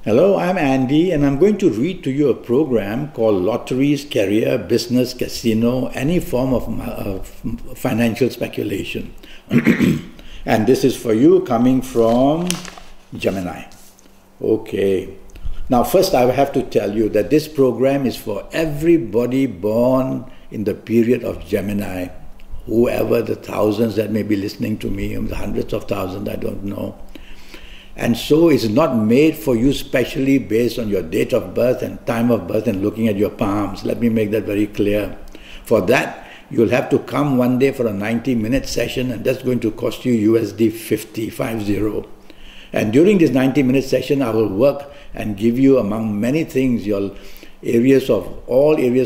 Hello, I'm Andy, and I'm going to read to you a program called Lotteries, Career, Business, Casino, any form of financial speculation. And this is for you coming from Gemini. Okay. Now, first I have to tell you that this program is for everybody born in the period of Gemini. Whoever, the thousands that may be listening to me, the hundreds of thousands, I don't know. And so it's not made for you specially based on your date of birth and time of birth and looking at your palms. Let me make that very clear. For that, you'll have to come one day for a 90-minute session, and that's going to cost you USD 50. And during this 90-minute session, I will work and give you, among many things, all areas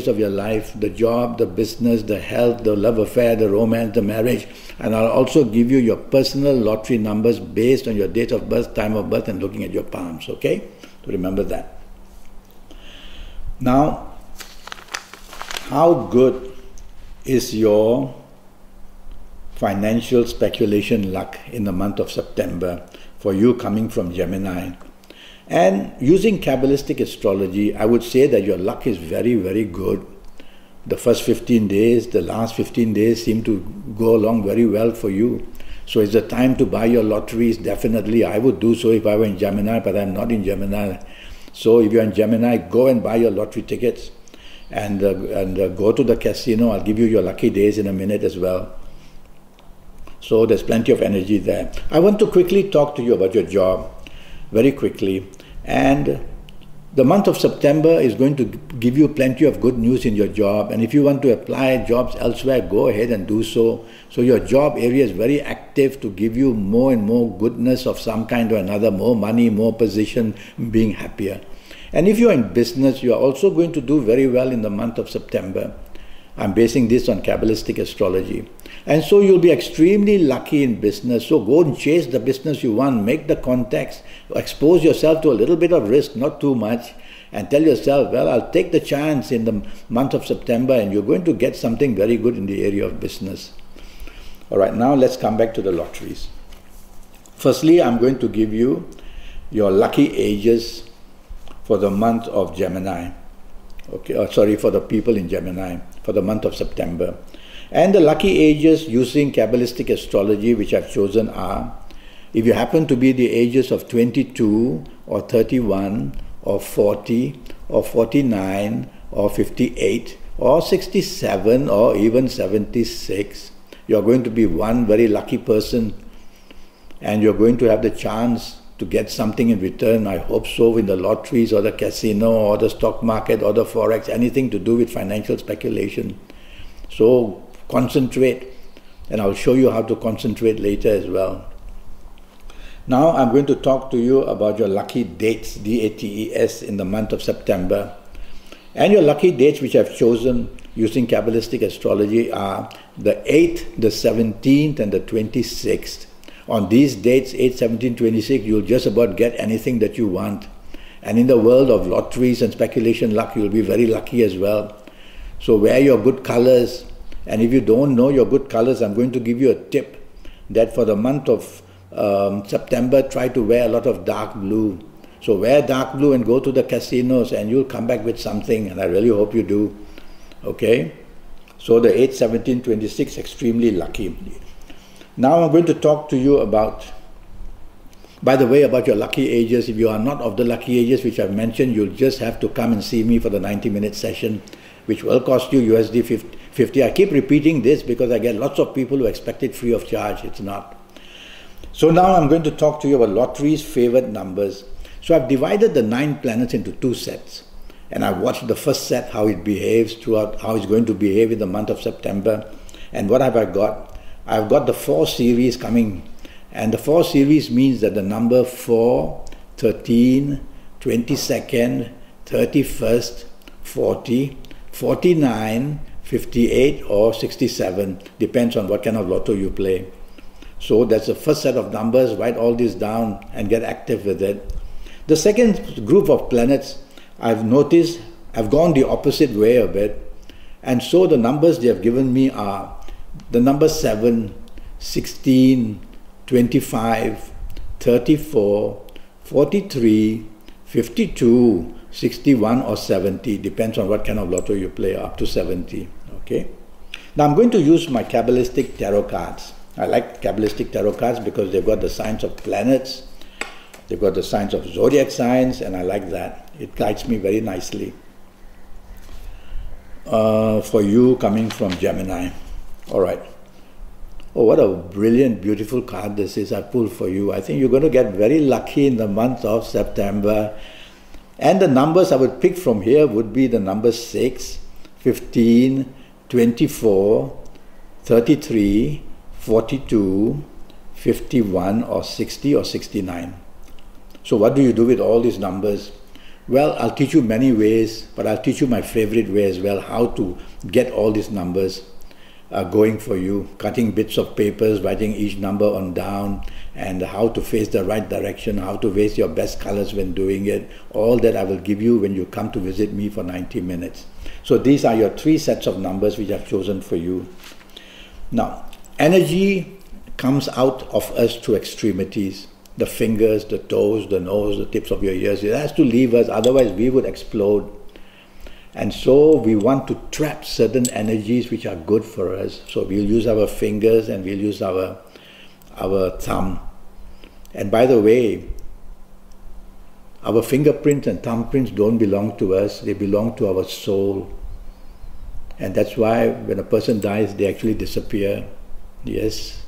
of your life, the job, the business, the health, the love affair, the romance, the marriage. And I'll also give you your personal lottery numbers based on your date of birth, time of birth, and looking at your palms, okay? So remember that. Now, how good is your financial speculation luck in the month of September for you coming from Gemini? And using Kabbalistic astrology, I would say that your luck is very, very good. The first 15 days, the last 15 days seem to go along very well for you. So it's the time to buy your lotteries. Definitely, I would do so if I were in Gemini, but I'm not in Gemini. So if you're in Gemini, go and buy your lottery tickets and go to the casino. I'll give you your lucky days in a minute as well. So there's plenty of energy there. I want to quickly talk to you about your job, very quickly. And the month of September is going to give you plenty of good news in your job. And if you want to apply jobs elsewhere, go ahead and do so. So your job area is very active to give you more and more goodness of some kind or another, more money, more position, being happier. And if you're in business, you are also going to do very well in the month of September. I'm basing this on Kabbalistic astrology. And so you'll be extremely lucky in business. So go and chase the business you want, make the contacts, expose yourself to a little bit of risk, not too much, and tell yourself, well, I'll take the chance in the month of September, and you're going to get something very good in the area of business. All right, now let's come back to the lotteries. Firstly, I'm going to give you your lucky ages for the month of Gemini. Okay, for the people in Gemini, for the month of September. And the lucky ages using Kabbalistic astrology, which I've chosen, are, if you happen to be the ages of 22 or 31 or 40 or 49 or 58 or 67 or even 76, you're going to be one very lucky person, and you're going to have the chance to get something in return. I hope so, in the lotteries or the casino or the stock market or the forex, anything to do with financial speculation. So concentrate, and I'll show you how to concentrate later as well. Now I'm going to talk to you about your lucky dates, D-A-T-E-S, in the month of September. And your lucky dates, which I've chosen using Kabbalistic astrology, are the 8th, the 17th, and the 26th. On these dates, 8, 17, 26, you'll just about get anything that you want. And in the world of lotteries and speculation luck, you'll be very lucky as well. So wear your good colors. And if you don't know your good colors, I'm going to give you a tip that for the month of September, try to wear a lot of dark blue. So wear dark blue and go to the casinos, and you'll come back with something, and I really hope you do. Okay? So the 8, 17, 26, extremely lucky. Now I'm going to talk to you about, by the way, about your lucky ages. If you are not of the lucky ages which I've mentioned, you'll just have to come and see me for the 90-minute session, which will cost you USD 50. I keep repeating this because I get lots of people who expect it free of charge. It's not. So now I'm going to talk to you about lotteries' favored numbers. So I've divided the 9 planets into 2 sets. And I've watched the first set, how it behaves throughout, how it's going to behave in the month of September. And what have I got? I've got the 4 series coming. And the 4 series means that the number 4, 13, 22nd, 31st, 40, 49, 58 or 67, depends on what kind of lotto you play. So that's the first set of numbers. Write all these down and get active with it. The second group of planets, I've noticed, I've gone the opposite way a bit. And so the numbers they have given me are the number 7, 16, 25, 34, 43, 52, 61 or 70, depends on what kind of lotto you play, up to 70, okay? Now I'm going to use my Kabbalistic tarot cards. I like Kabbalistic tarot cards because they've got the signs of planets, they've got the signs of zodiac signs, and I like that. It guides me very nicely. For you coming from Gemini. All right. Oh, what a brilliant, beautiful card this is I pulled for you. I think you're going to get very lucky in the month of September. And the numbers I would pick from here would be the numbers 6, 15, 24, 33, 42, 51 or 60 or 69. So what do you do with all these numbers? Well, I'll teach you many ways, but I'll teach you my favorite way as well, how to get all these numbers going for you, cutting bits of papers, writing each number on down, and how to face the right direction, how to face your best colors when doing it. All that I will give you when you come to visit me for 90 minutes. So these are your 3 sets of numbers which I've chosen for you. Now, energy comes out of us through extremities. The fingers, the toes, the nose, the tips of your ears. It has to leave us, otherwise we would explode. And so we want to trap certain energies which are good for us. So we'll use our fingers and we'll use our thumb. And by the way, our fingerprints and thumbprints don't belong to us, they belong to our soul. And that's why when a person dies, they actually disappear. Yes.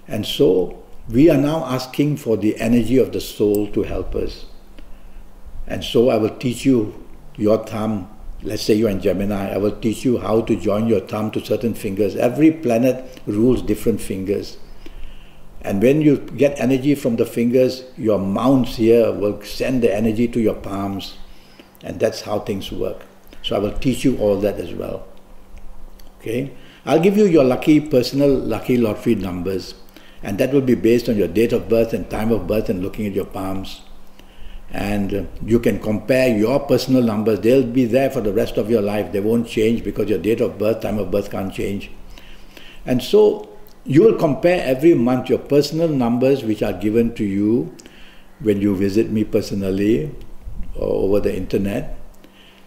And so we are now asking for the energy of the soul to help us. And so I will teach you your thumb. Let's say you're in Gemini, I will teach you how to join your thumb to certain fingers. Every planet rules different fingers. And when you get energy from the fingers, your mounts here will send the energy to your palms. And that's how things work. So I will teach you all that as well. Okay? I'll give you your personal lucky lottery numbers. And that will be based on your date of birth and time of birth and looking at your palms. And you can compare your personal numbers. They'll be there for the rest of your life. They won't change because your date of birth, time of birth can't change. And so you will compare every month your personal numbers which are given to you when you visit me personally or over the internet.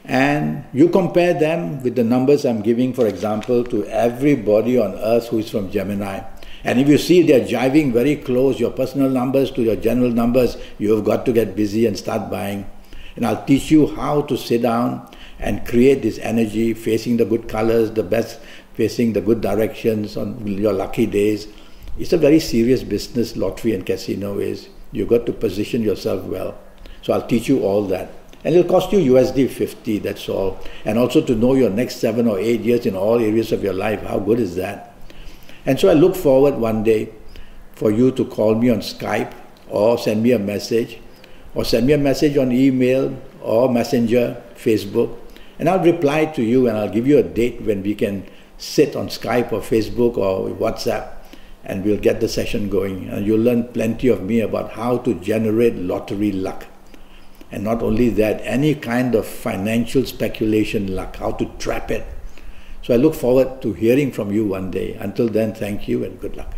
And you compare them with the numbers I'm giving, for example, to everybody on earth who is from Gemini. And if you see they're jiving very close, your personal numbers to your general numbers, you've got to get busy and start buying. And I'll teach you how to sit down and create this energy, facing the good colors, the best, facing the good directions on your lucky days. It's a very serious business, lottery and casino is. You've got to position yourself well. So I'll teach you all that. And it'll cost you USD 50, that's all. And also to know your next 7 or 8 years in all areas of your life. How good is that? And so I look forward one day for you to call me on Skype or send me a message on email or Messenger, Facebook, and I'll reply to you and I'll give you a date when we can sit on Skype or Facebook or WhatsApp and we'll get the session going. And you'll learn plenty of me about how to generate lottery luck. And not only that, any kind of financial speculation luck, how to trap it. So I look forward to hearing from you one day. Until then, thank you and good luck.